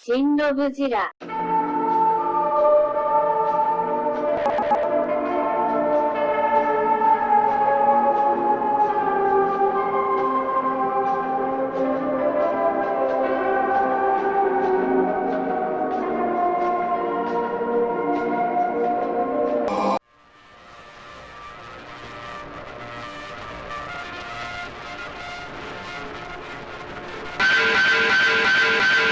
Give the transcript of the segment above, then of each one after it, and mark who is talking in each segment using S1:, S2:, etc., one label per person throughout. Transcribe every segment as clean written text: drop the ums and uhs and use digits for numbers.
S1: ShinRobjira.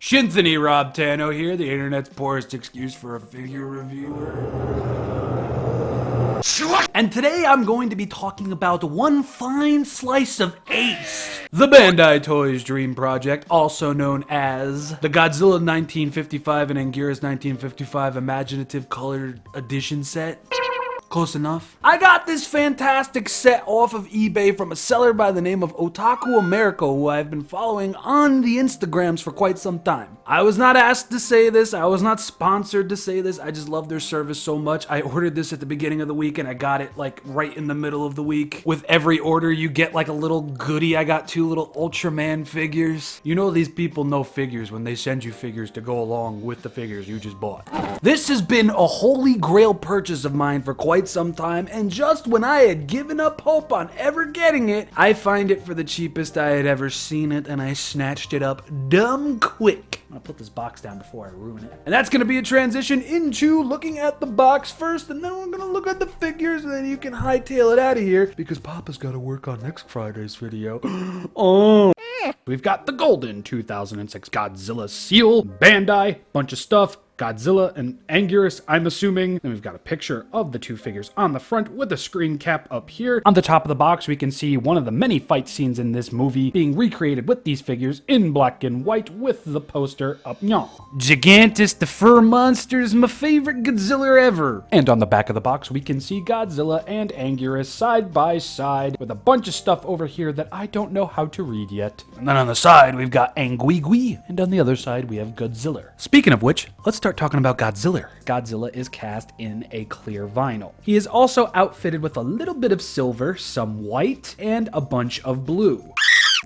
S2: Shinthony Rob Tano here, the internet's poorest excuse for a figure reviewer. And today I'm going to be talking about one fine slice of ace. The Bandai Toys Dream Project, also known as the Godzilla 1955 and Anguirus 1955 Imaginative Colored Edition set. Close enough. I got this fantastic set off of eBay from a seller by the name of OtakuAmerica, who I've been following on the Instagrams for quite some time. I was not asked to say this, I was not sponsored to say this, I just love their service so much. I ordered this at the beginning of the week and I got it like right in the middle of the week. With every order you get like a little goodie. I got 2 little Ultraman figures. You know these people know figures when they send you figures to go along with the figures you just bought. This has been a holy grail purchase of mine for quite some time, and just when I had given up hope on ever getting it, I find it for the cheapest I had ever seen it, and I snatched it up dumb quick. I'm gonna put this box down before I ruin it. And that's gonna be a transition into looking at the box first, and then we're gonna look at the figures, and then you can hightail it out of here, because Papa's gotta work on next Friday's video. Oh. We've got the golden 2006 Godzilla seal, Bandai, bunch of stuff, Godzilla and Anguirus, I'm assuming. And we've got a picture of the 2 figures on the front with a screen cap up here. On the top of the box, we can see one of the many fight scenes in this movie being recreated with these figures in black and white with the poster up yon. Gigantus the fur monster is my favorite Godzilla ever. And on the back of the box, we can see Godzilla and Anguirus side by side with a bunch of stuff over here that I don't know how to read yet. And then on the side, we've got Anguirus, and on the other side, we have Godzilla. Speaking of which, let's start talking about Godzilla. Godzilla is cast in a clear vinyl. He is also outfitted with a little bit of silver, some white, and a bunch of blue.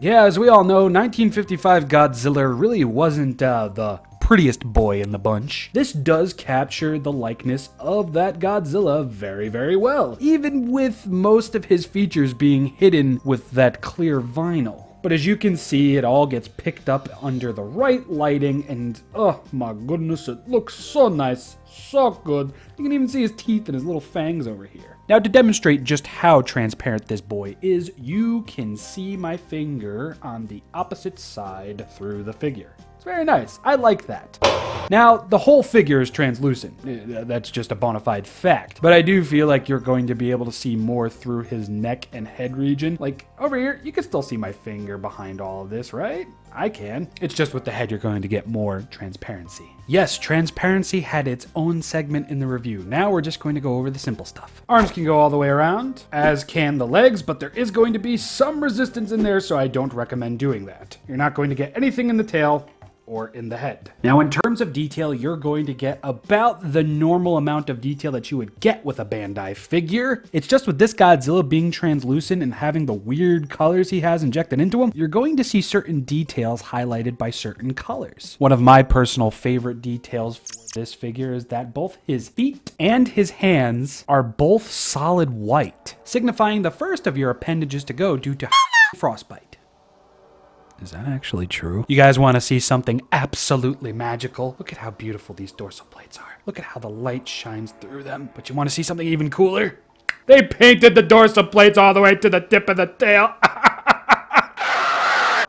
S2: Yeah, as we all know, 1955 Godzilla really wasn't the prettiest boy in the bunch. This does capture the likeness of that Godzilla very, very well, even with most of his features being hidden with that clear vinyl. But as you can see, it all gets picked up under the right lighting, and oh my goodness, it looks so nice, so good. You can even see his teeth and his little fangs over here. Now, to demonstrate just how transparent this boy is, you can see my finger on the opposite side through the figure. It's very nice. I like that. Now, the whole figure is translucent. That's just a bona fide fact. But I do feel like you're going to be able to see more through his neck and head region. Like, over here, you can still see my finger behind all of this, right? I can. It's just with the head, you're going to get more transparency. Yes, transparency had its own segment in the review. Now we're just going to go over the simple stuff. Arms can go all the way around, as can the legs, but there is going to be some resistance in there, so I don't recommend doing that. You're not going to get anything in the tail or in the head. Now, in terms of detail, you're going to get about the normal amount of detail that you would get with a Bandai figure. It's just with this Godzilla being translucent and having the weird colors he has injected into him, you're going to see certain details highlighted by certain colors. One of my personal favorite details for this figure is that both his feet and his hands are both solid white, signifying the first of your appendages to go due to frostbite. Is that actually true? You guys want to see something absolutely magical? Look at how beautiful these dorsal plates are. Look at how the light shines through them. But you want to see something even cooler? They painted the dorsal plates all the way to the tip of the tail.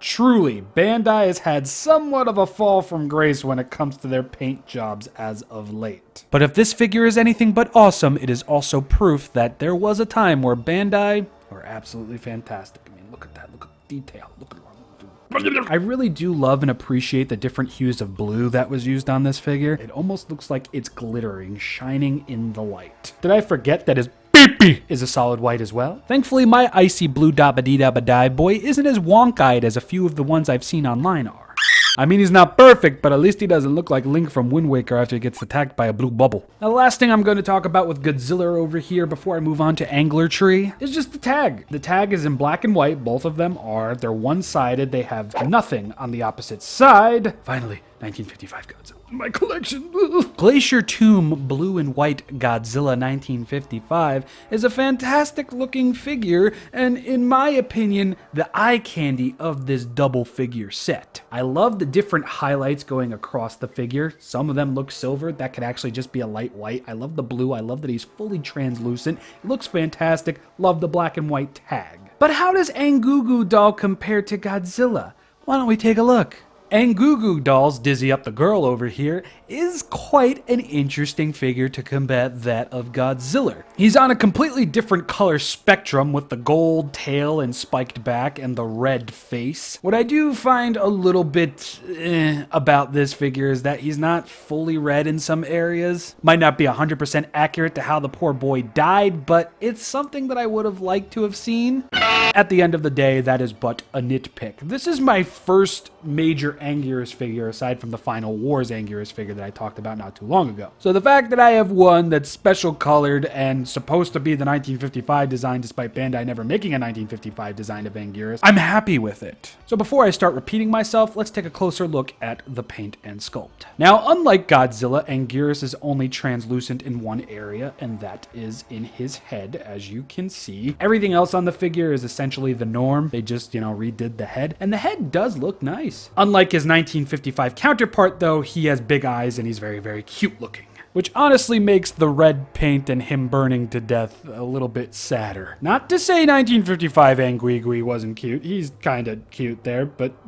S2: Truly, Bandai has had somewhat of a fall from grace when it comes to their paint jobs as of late. But if this figure is anything but awesome, it is also proof that there was a time where Bandai were absolutely fantastic. I mean, look at that. Look at the detail. Look at it. I really do love and appreciate the different hues of blue that was used on this figure. It almost looks like it's glittering, shining in the light. Did I forget that his beep is a solid white as well? Thankfully, my icy blue dabba-dee-dabba-die boy isn't as wonk-eyed as a few of the ones I've seen online are. I mean, he's not perfect, but at least he doesn't look like Link from Wind Waker after he gets attacked by a blue bubble. Now, the last thing I'm going to talk about with Godzilla over here before I move on to Angler Tree is just the tag. The tag is in black and white. Both of them are. They're one-sided. They have nothing on the opposite side. Finally, 1955 Godzilla in my collection. Glacier Tomb Blue and White Godzilla 1955 is a fantastic looking figure, and in my opinion, the eye candy of this double figure set. I love the different highlights going across the figure. Some of them look silver. That could actually just be a light white. I love the blue. I love that he's fully translucent. It looks fantastic. Love the black and white tag. But how does Anguirus doll compare to Godzilla? Why don't we take a look? Anguirus doll's Dizzy Up the Girl over here is quite an interesting figure to combat that of Godzilla. He's on a completely different color spectrum with the gold tail and spiked back and the red face. What I do find a little bit about this figure is that he's not fully red in some areas. Might not be 100% accurate to how the poor boy died, but it's something that I would have liked to have seen. At the end of the day, that is but a nitpick. This is my first major Anguirus figure, aside from the Final Wars Anguirus figure that I talked about not too long ago. So the fact that I have one that's special colored and supposed to be the 1955 design, despite Bandai never making a 1955 design of Anguirus, I'm happy with it. So before I start repeating myself, let's take a closer look at the paint and sculpt. Now, unlike Godzilla, Anguirus is only translucent in one area, and that is in his head, as you can see. Everything else on the figure is essentially the norm. They just, redid the head, and the head does look nice. Unlike his 1955 counterpart, though, he has big eyes and he's very, very cute looking, which honestly makes the red paint and him burning to death a little bit sadder. Not to say 1955 Anguirus wasn't cute. He's kind of cute there, but,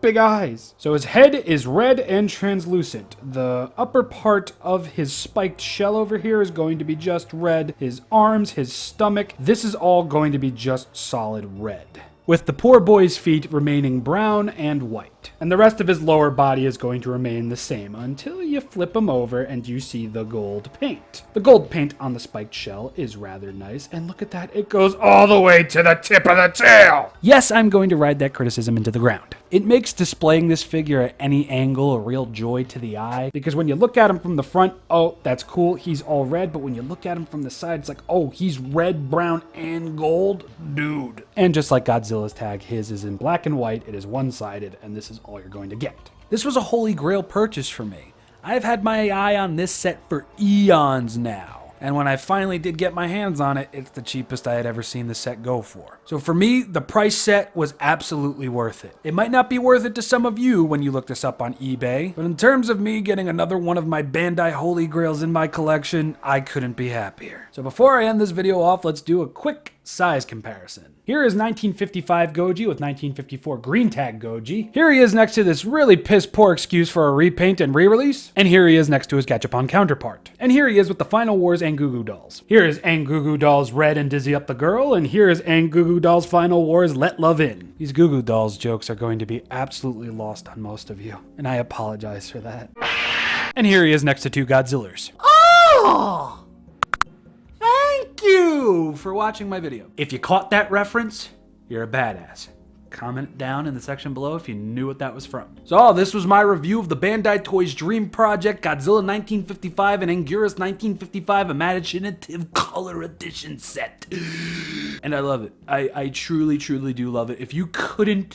S2: big eyes. So his head is red and translucent. The upper part of his spiked shell over here is going to be just red. His arms, his stomach, this is all going to be just solid red, with the poor boy's feet remaining brown and white. And the rest of his lower body is going to remain the same until you flip him over and you see the gold paint. The gold paint on the spiked shell is rather nice, and look at that, it goes all the way to the tip of the tail! Yes, I'm going to ride that criticism into the ground. It makes displaying this figure at any angle a real joy to the eye, because when you look at him from the front, oh, that's cool, he's all red, but when you look at him from the side, it's like, oh, he's red, brown, and gold? Dude. And just like Godzilla's tag, his is in black and white, it is one-sided, and this is all you're going to get. This was a holy grail purchase for me. I've had my eye on this set for eons now. And when I finally did get my hands on it, it's the cheapest I had ever seen the set go for. So for me, the price set was absolutely worth it. It might not be worth it to some of you when you look this up on eBay, but in terms of me getting another one of my Bandai Holy Grails in my collection, I couldn't be happier. So before I end this video off, let's do a quick size comparison. Here is 1955 Goji with 1954 green tag Goji. Here he is next to this really piss poor excuse for a repaint and re-release. And here he is next to his Gachapon counterpart. And here he is with the Final Wars Anguirus dolls. Here is Anguirus dolls Red and Dizzy Up the Girl, and here is Anguirus dolls Final Wars Let Love In. These Goo Goo dolls jokes are going to be absolutely lost on most of you, and I apologize for that. And here he is next to two Godzillers. Oh! Thank you for watching my video. If you caught that reference, you're a badass. Comment down in the section below if you knew what that was from. So this was my review of the Bandai Toys Dream Project Godzilla 1955 and Anguirus 1955 Imaginative Color Edition set. And I love it. I truly, truly do love it. If you couldn't,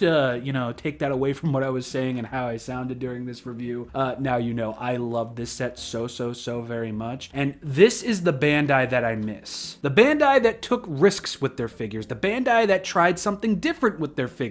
S2: take that away from what I was saying and how I sounded during this review, now you know. I love this set so very much. And this is the Bandai that I miss. The Bandai that took risks with their figures. The Bandai that tried something different with their figures.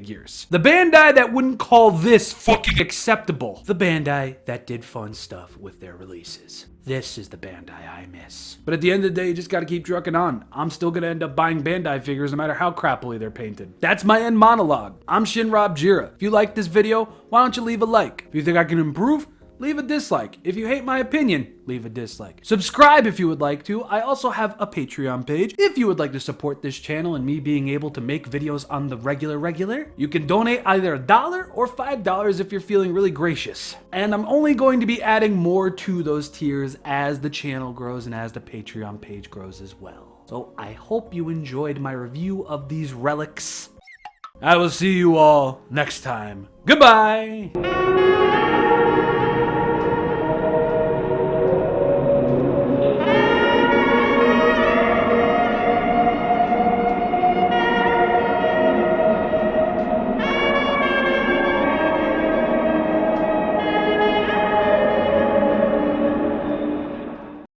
S2: The Bandai that wouldn't call this fucking acceptable. The Bandai that did fun stuff with their releases. This is the Bandai I miss. But at the end of the day, you just gotta keep trucking on. I'm still gonna end up buying Bandai figures no matter how crappily they're painted. That's my end monologue. I'm ShinRobjira. If you like this video, why don't you leave a like? If you think I can improve, leave a dislike. If you hate my opinion, leave a dislike. Subscribe if you would like to. I also have a Patreon page if you would like to support this channel and me being able to make videos on the regular. You can donate either $1 or $5 if you're feeling really gracious. And I'm only going to be adding more to those tiers as the channel grows and as the Patreon page grows as well. So I hope you enjoyed my review of these relics. I will see you all next time. Goodbye!